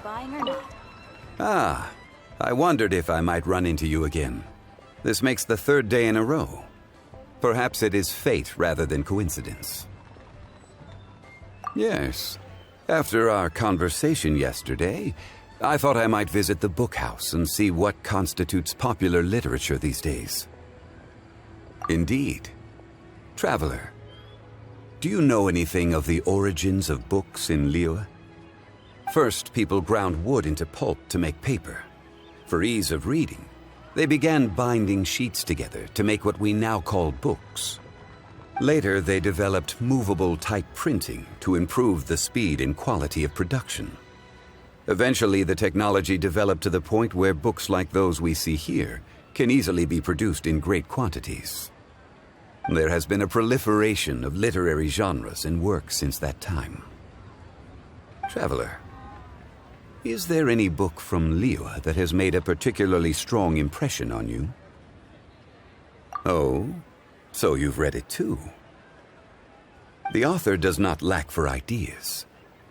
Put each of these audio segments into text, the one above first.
buying or not? Ah, I wondered if I might run into you again. This makes the third day in a row. Perhaps it is fate rather than coincidence. Yes. After our conversation yesterday, I thought I might visit the book house and see what constitutes popular literature these days. Indeed. Traveler, do you know anything of the origins of books in Liyue? First, people ground wood into pulp to make paper. For ease of reading, they began binding sheets together to make what we now call books. Later, they developed movable type printing to improve the speed and quality of production. Eventually, the technology developed to the point where books like those we see here can easily be produced in great quantities. There has been a proliferation of literary genres and works since that time. Traveler, is there any book from Liyue that has made a particularly strong impression on you? Oh, so you've read it too. The author does not lack for ideas.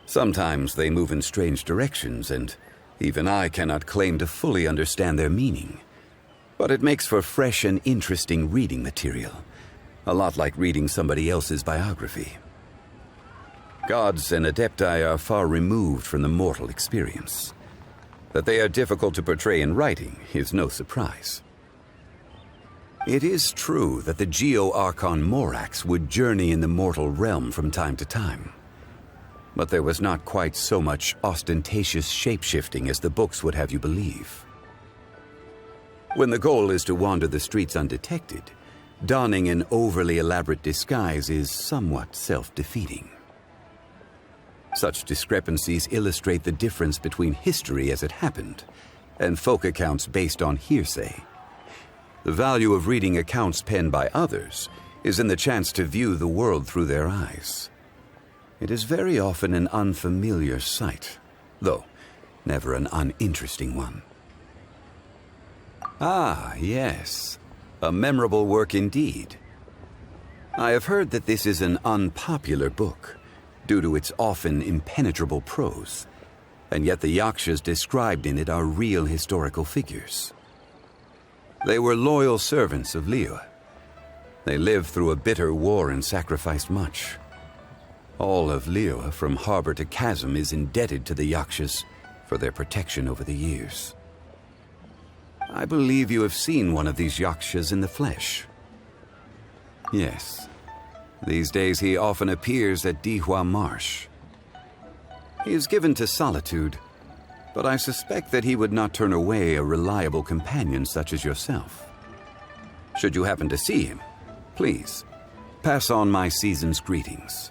Sometimes they move in strange directions, and even I cannot claim to fully understand their meaning. But it makes for fresh and interesting reading material, a lot like reading somebody else's biography. Gods and adepti are far removed from the mortal experience. That they are difficult to portray in writing is no surprise. It is true that the Geo-Archon Morax would journey in the mortal realm from time to time. But there was not quite so much ostentatious shape-shifting as the books would have you believe. When the goal is to wander the streets undetected, donning an overly elaborate disguise is somewhat self-defeating. Such discrepancies illustrate the difference between history as it happened and folk accounts based on hearsay. The value of reading accounts penned by others is in the chance to view the world through their eyes. It is very often an unfamiliar sight, though never an uninteresting one. Ah, yes. A memorable work indeed. I have heard that this is an unpopular book due to its often impenetrable prose, and yet the yakshas described in it are real historical figures. They were loyal servants of Liyue. They lived through a bitter war and sacrificed much. All of Liyue, from harbor to chasm, is indebted to the yakshas for their protection over the years. I believe you have seen one of these yakshas in the flesh. Yes. These days he often appears at Dihua Marsh. He is given to solitude, but I suspect that he would not turn away a reliable companion such as yourself. Should you happen to see him, please, pass on my season's greetings.